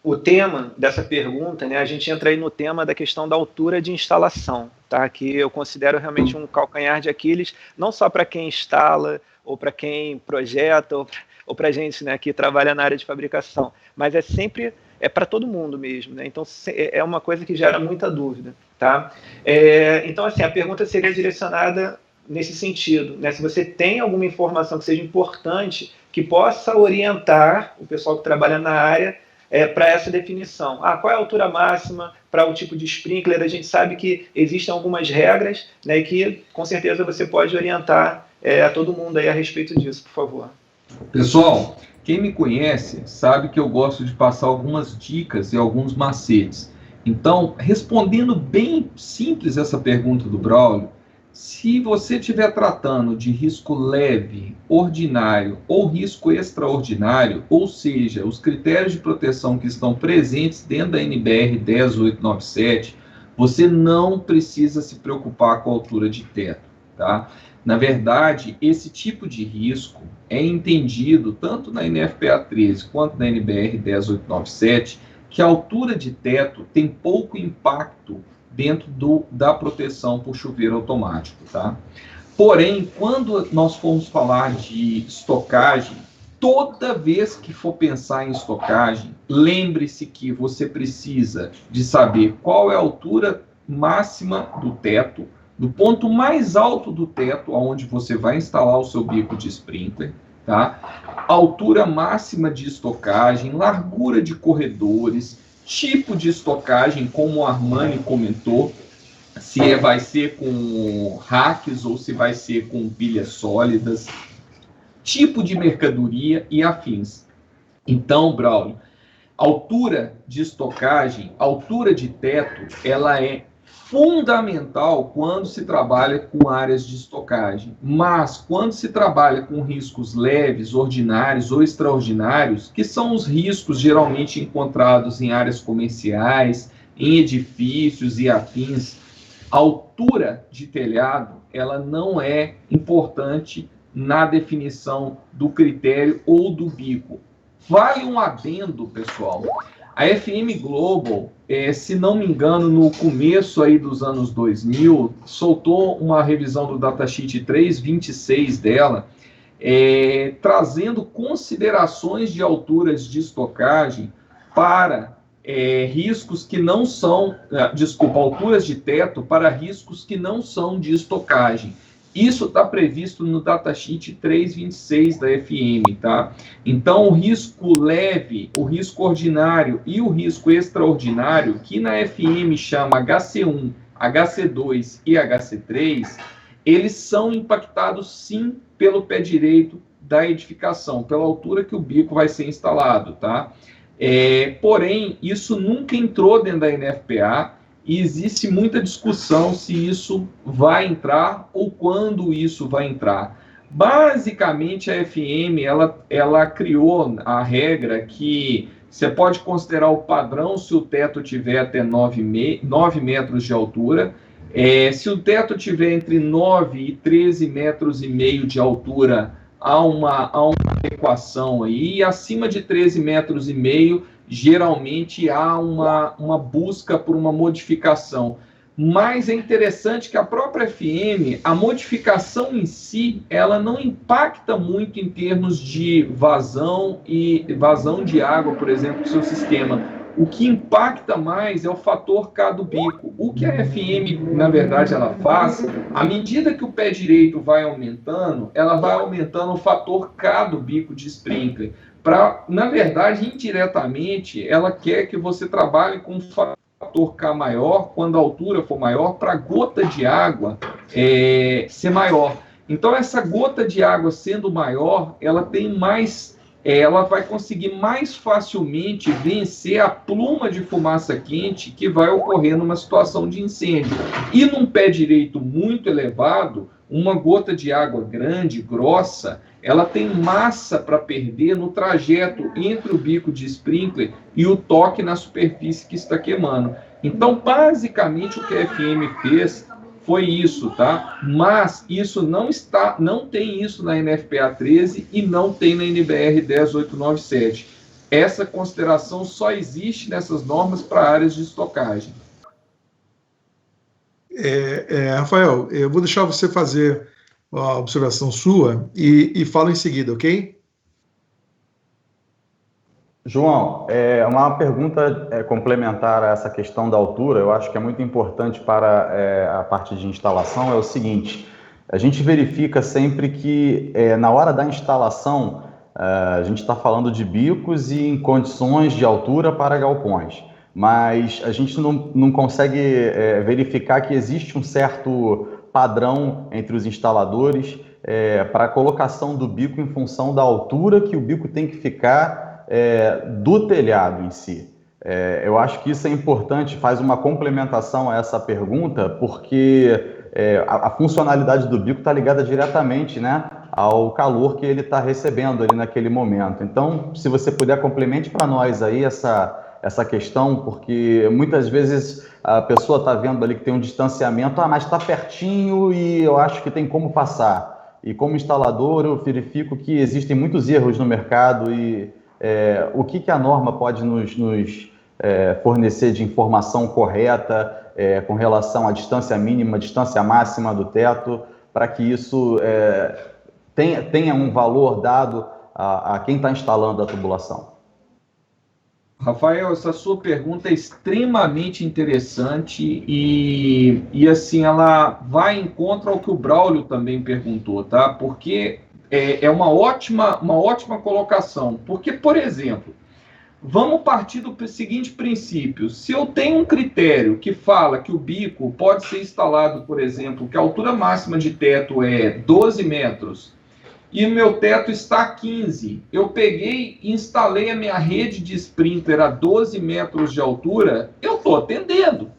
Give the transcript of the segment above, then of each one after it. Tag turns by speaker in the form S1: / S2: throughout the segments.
S1: O tema dessa pergunta, né, a gente entra aí no tema da questão da altura de instalação, tá? Que eu considero realmente um calcanhar de Aquiles, não só para quem instala, ou para quem projeta, ou para a gente, né, que trabalha na área de fabricação, mas é sempre para todo mundo mesmo, né? Então é uma coisa que gera muita dúvida, tá? Então, assim, a pergunta seria direcionada nesse sentido, né? Se você tem alguma informação que seja importante, que possa orientar o pessoal que trabalha na área para essa definição. Qual é a altura máxima para o tipo de sprinkler? A gente sabe que existem algumas regras, né, e que com certeza você pode orientar a todo mundo aí a respeito disso, por favor.
S2: Pessoal, quem me conhece sabe que eu gosto de passar algumas dicas e alguns macetes. Então, respondendo bem simples essa pergunta do Braulio, se você estiver tratando de risco leve, ordinário ou risco extraordinário, ou seja, os critérios de proteção que estão presentes dentro da NBR 10897, você não precisa se preocupar com a altura de teto, tá? Na verdade, esse tipo de risco é entendido tanto na NFPA 13 quanto na NBR 10897, que a altura de teto tem pouco impacto dentro da proteção por chuveiro automático, tá? Porém, quando nós formos falar de estocagem, toda vez que for pensar em estocagem, lembre-se que você precisa de saber qual é a altura máxima do teto, do ponto mais alto do teto, aonde você vai instalar o seu bico de sprinkler, tá? Altura máxima de estocagem, largura de corredores, tipo de estocagem, como o Armani comentou, se vai ser com racks ou se vai ser com pilhas sólidas, tipo de mercadoria e afins. Então, Braulio, altura de estocagem, altura de teto, ela é fundamental quando se trabalha com áreas de estocagem, mas quando se trabalha com riscos leves, ordinários ou extraordinários, que são os riscos geralmente encontrados em áreas comerciais, em edifícios e afins, a altura de telhado, ela não é importante na definição do critério ou do bico. Vale um adendo, pessoal. A FM Global, se não me engano, no começo aí dos anos 2000, soltou uma revisão do datasheet 326 dela, trazendo considerações de alturas de estocagem para riscos que não são, alturas de teto para riscos que não são de estocagem. Isso está previsto no datasheet 326 da FM, tá? Então, o risco leve, o risco ordinário e o risco extraordinário, que na FM chama HC1, HC2 e HC3, eles são impactados, sim, pelo pé direito da edificação, pela altura que o bico vai ser instalado, tá? Porém, isso nunca entrou dentro da NFPA, e existe muita discussão se isso vai entrar ou quando isso vai entrar. Basicamente, a FM ela criou a regra que você pode considerar o padrão se o teto tiver até 9 metros de altura. Se o teto tiver entre 9 e 13 metros e meio de altura, há uma adequação aí, e acima de 13 metros e meio, geralmente há uma busca por uma modificação. Mas é interessante que a própria FM, a modificação em si, ela não impacta muito em termos de vazão e vazão de água, por exemplo, do seu sistema. O que impacta mais é o fator K do bico. O que a FM, na verdade, ela faz, à medida que o pé direito vai aumentando, ela vai aumentando o fator K do bico de sprinkler. Na verdade, indiretamente, ela quer que você trabalhe com um fator K maior, quando a altura for maior, para a gota de água ser maior. Então, essa gota de água sendo maior, ela vai conseguir mais facilmente vencer a pluma de fumaça quente que vai ocorrer numa situação de incêndio. E num pé direito muito elevado, uma gota de água grande, grossa, ela tem massa para perder no trajeto entre o bico de sprinkler e o toque na superfície que está queimando. Então, basicamente, o que a FM fez foi isso, tá? Mas isso não tem isso na NFPA 13 e não tem na NBR 10897. essa consideração só existe nessas normas para áreas de estocagem.
S3: Rafael, eu vou deixar você fazer a observação sua e falo em seguida, ok?
S4: João, uma pergunta complementar a essa questão da altura, eu acho que é muito importante para a parte de instalação, é o seguinte: a gente verifica sempre que na hora da instalação, a gente está falando de bicos e em condições de altura para galpões, mas a gente não consegue verificar que existe um certo padrão entre os instaladores para a colocação do bico em função da altura que o bico tem que ficar do telhado em si. Eu acho que isso é importante, faz uma complementação a essa pergunta, porque a funcionalidade do bico está ligada diretamente, né, ao calor que ele está recebendo ali naquele momento. Então, se você puder, complemente para nós aí essa questão, porque muitas vezes a pessoa está vendo ali que tem um distanciamento, mas está pertinho e eu acho que tem como passar. E como instalador, eu verifico que existem muitos erros no mercado e o que a norma pode nos fornecer de informação correta com relação à distância mínima, distância máxima do teto, para que isso tenha um valor dado a quem está instalando a tubulação.
S2: Rafael, essa sua pergunta é extremamente interessante e assim, ela vai em contra ao que o Braulio também perguntou, tá? Porque é uma ótima colocação. Porque, por exemplo, vamos partir do seguinte princípio: se eu tenho um critério que fala que o bico pode ser instalado, por exemplo, que a altura máxima de teto é 12 metros, e o meu teto está a 15, eu peguei e instalei a minha rede de sprinkler a 12 metros de altura, eu estou atendendo.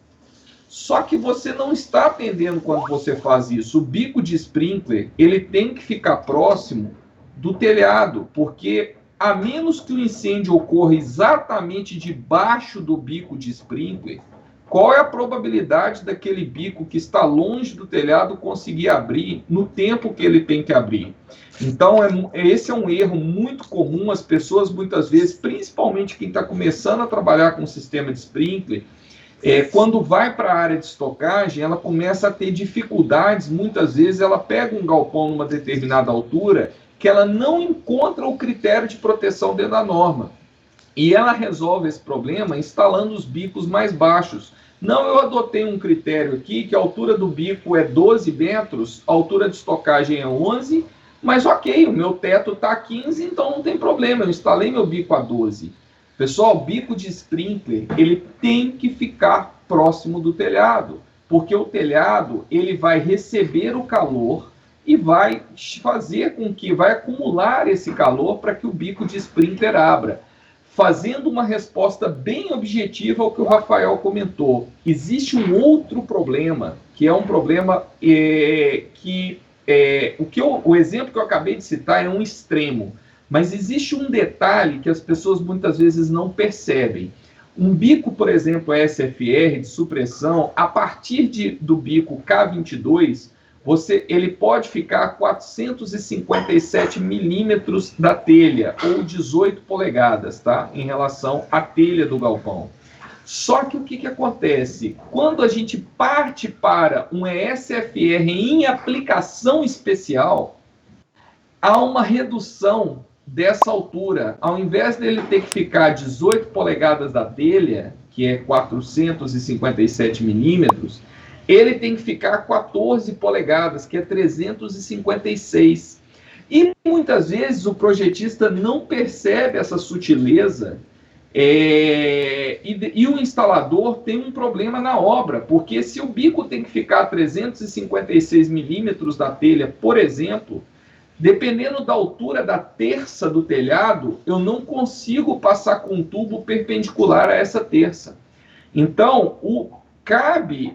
S2: Só que você não está atendendo quando você faz isso. O bico de sprinkler, ele tem que ficar próximo do telhado, porque a menos que o incêndio ocorra exatamente debaixo do bico de sprinkler, qual é a probabilidade daquele bico que está longe do telhado conseguir abrir no tempo que ele tem que abrir? Então, esse é um erro muito comum. As pessoas, muitas vezes, principalmente quem está começando a trabalhar com o sistema de sprinkler, quando vai para a área de estocagem, ela começa a ter dificuldades. Muitas vezes ela pega um galpão numa determinada altura que ela não encontra o critério de proteção dentro da norma. E ela resolve esse problema instalando os bicos mais baixos. Não, eu adotei um critério aqui que a altura do bico é 12 metros, a altura de estocagem é 11, mas ok, o meu teto está a 15, então não tem problema, eu instalei meu bico a 12. Pessoal, o bico de sprinkler, ele tem que ficar próximo do telhado, porque o telhado, ele vai receber o calor e vai fazer com que, vai acumular esse calor para que o bico de sprinkler abra. Fazendo uma resposta bem objetiva ao que o Rafael comentou, existe um outro problema, que é um problema o exemplo que eu acabei de citar é um extremo. Mas existe um detalhe que as pessoas muitas vezes não percebem. Um bico, por exemplo, SFR de supressão, a partir do bico K22, ele pode ficar a 457 milímetros da telha, ou 18 polegadas, tá? Em relação à telha do galpão. Só que o que acontece? Quando a gente parte para um SFR em aplicação especial, há uma redução dessa altura. Ao invés dele ter que ficar 18 polegadas da telha, que é 457 milímetros, ele tem que ficar 14 polegadas, que é 356. E muitas vezes o projetista não percebe essa sutileza e o instalador tem um problema na obra, porque se o bico tem que ficar a 356 milímetros da telha, por exemplo, dependendo da altura da terça do telhado, eu não consigo passar com um tubo perpendicular a essa terça. Então, cabe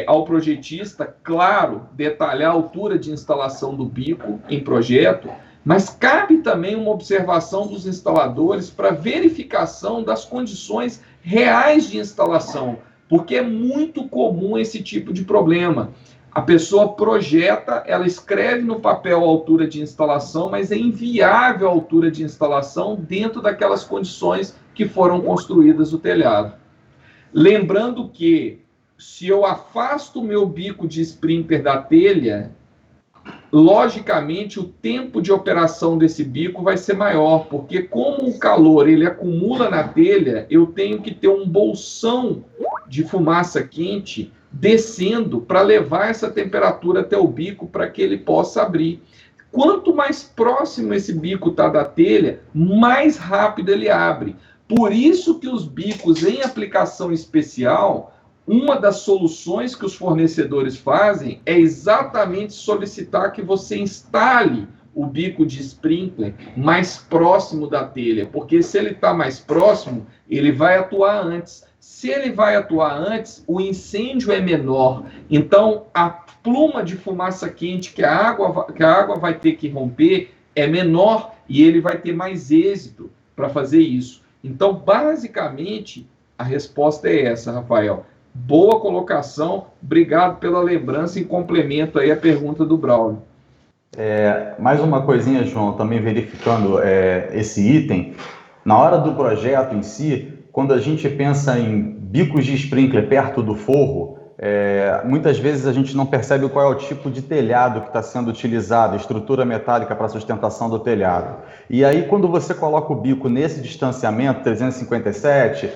S2: ao projetista, claro, detalhar a altura de instalação do bico em projeto, mas cabe também uma observação dos instaladores para verificação das condições reais de instalação, porque é muito comum esse tipo de problema. A pessoa projeta, ela escreve no papel a altura de instalação, mas é inviável a altura de instalação dentro daquelas condições que foram construídas o telhado. Lembrando que, se eu afasto o meu bico de sprinkler da telha, logicamente o tempo de operação desse bico vai ser maior, porque como o calor ele acumula na telha, eu tenho que ter um bolsão de fumaça quente descendo para levar essa temperatura até o bico para que ele possa abrir. Quanto mais próximo esse bico está da telha, mais rápido ele abre. Por isso que os bicos em aplicação especial, uma das soluções que os fornecedores fazem é exatamente solicitar que você instale o bico de sprinkler mais próximo da telha, porque se ele está mais próximo, ele vai atuar antes. Se ele vai atuar antes, o incêndio é menor. Então, a pluma de fumaça quente que a água vai ter que romper é menor e ele vai ter mais êxito para fazer isso. Então, basicamente, a resposta é essa, Rafael. Boa colocação, obrigado pela lembrança e complemento aí a pergunta do Braulio.
S4: Mais uma coisinha, João, também verificando esse item, na hora do projeto em si, quando a gente pensa em bicos de sprinkler perto do forro, muitas vezes a gente não percebe qual é o tipo de telhado que está sendo utilizado, estrutura metálica para sustentação do telhado. E aí, quando você coloca o bico nesse distanciamento, 357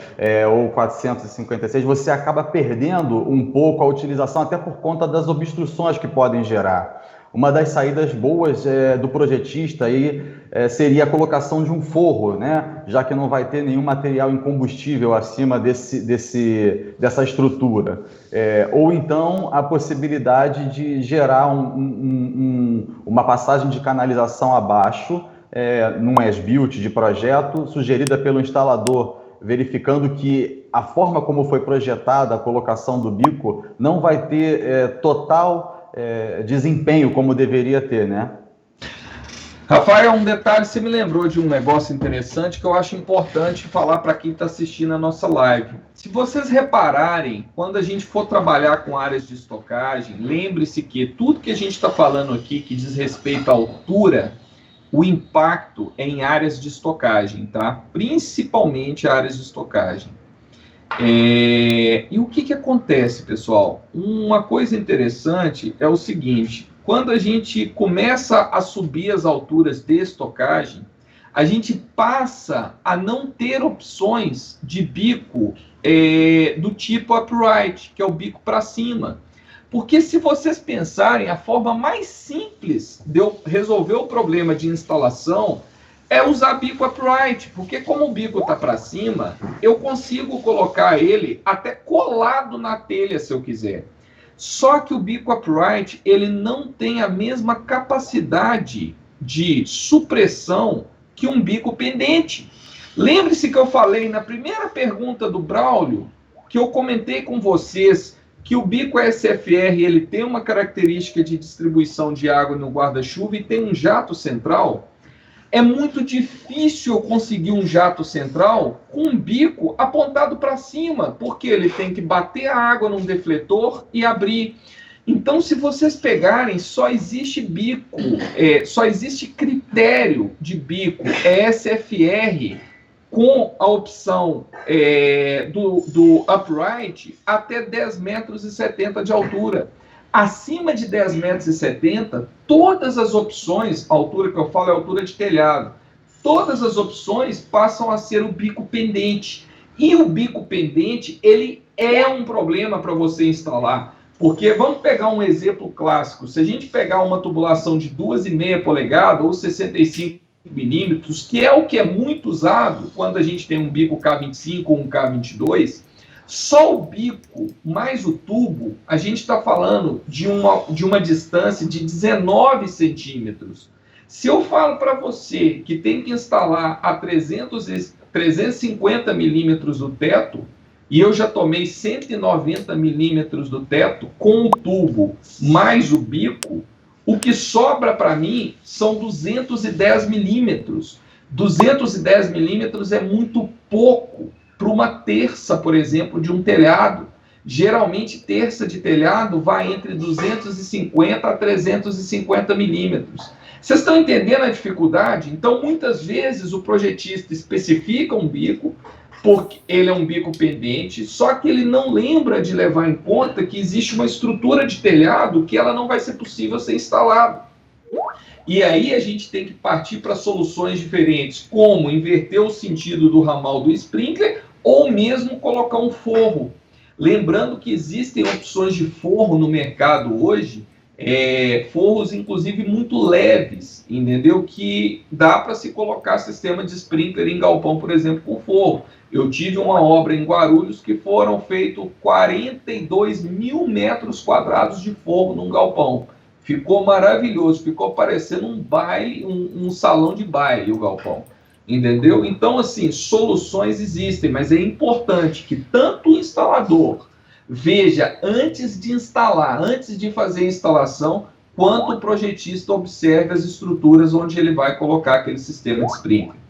S4: ou 456, você acaba perdendo um pouco a utilização, até por conta das obstruções que podem gerar. Uma das saídas boas do projetista aí, seria a colocação de um forro, né? Já que não vai ter nenhum material incombustível acima dessa estrutura. Ou então a possibilidade de gerar uma passagem de canalização abaixo, num as-built de projeto, sugerida pelo instalador, verificando que a forma como foi projetada a colocação do bico não vai ter total desempenho como deveria ter, né?
S2: Rafael, um detalhe, você me lembrou de um negócio interessante que eu acho importante falar para quem está assistindo a nossa live. Se vocês repararem, quando a gente for trabalhar com áreas de estocagem, lembre-se que tudo que a gente está falando aqui que diz respeito à altura, o impacto é em áreas de estocagem, tá? Principalmente áreas de estocagem. E o que acontece, pessoal? Uma coisa interessante é o seguinte: quando a gente começa a subir as alturas de estocagem, a gente passa a não ter opções de bico do tipo upright, que é o bico para cima. Porque se vocês pensarem, a forma mais simples de eu resolver o problema de instalação é usar bico upright, porque como o bico está para cima, eu consigo colocar ele até colado na telha, se eu quiser. Só que o bico upright, ele não tem a mesma capacidade de supressão que um bico pendente. Lembre-se que eu falei na primeira pergunta do Braulio, que eu comentei com vocês, que o bico SFR ele tem uma característica de distribuição de água no guarda-chuva e tem um jato central. É muito difícil eu conseguir um jato central com um bico apontado para cima, porque ele tem que bater a água num defletor e abrir. Então, se vocês pegarem, só existe bico, só existe critério de bico SFR com a opção do upright até 10,70 metros de altura. Acima de 10,70 metros, todas as opções, a altura que eu falo é a altura de telhado, todas as opções passam a ser o bico pendente. E o bico pendente, ele é um problema para você instalar. Porque vamos pegar um exemplo clássico. Se a gente pegar uma tubulação de 2,5 polegadas ou 65 milímetros, que é o que é muito usado quando a gente tem um bico K25 ou um K22, só o bico mais o tubo, a gente está falando de uma distância de 19 centímetros. Se eu falo para você que tem que instalar a 350 milímetros do teto, e eu já tomei 190 milímetros do teto com o tubo mais o bico, o que sobra para mim são 210 milímetros. 210 milímetros é muito pouco para uma terça, por exemplo, de um telhado. Geralmente, terça de telhado vai entre 250 a 350 milímetros. Vocês estão entendendo a dificuldade? Então, muitas vezes, o projetista especifica um bico, porque ele é um bico pendente, só que ele não lembra de levar em conta que existe uma estrutura de telhado que ela não vai ser possível ser instalada. E aí a gente tem que partir para soluções diferentes, como inverter o sentido do ramal do sprinkler ou mesmo colocar um forro. Lembrando que existem opções de forro no mercado hoje, forros inclusive muito leves, entendeu? Que dá para se colocar sistema de sprinkler em galpão, por exemplo, com forro. Eu tive uma obra em Guarulhos que foram feitos 42 mil metros quadrados de forro num galpão. Ficou maravilhoso, ficou parecendo um baile, um salão de baile o galpão, entendeu? Então, assim, soluções existem, mas é importante que tanto o instalador veja antes de instalar, antes de fazer a instalação, quanto o projetista observe as estruturas onde ele vai colocar aquele sistema de sprinkler.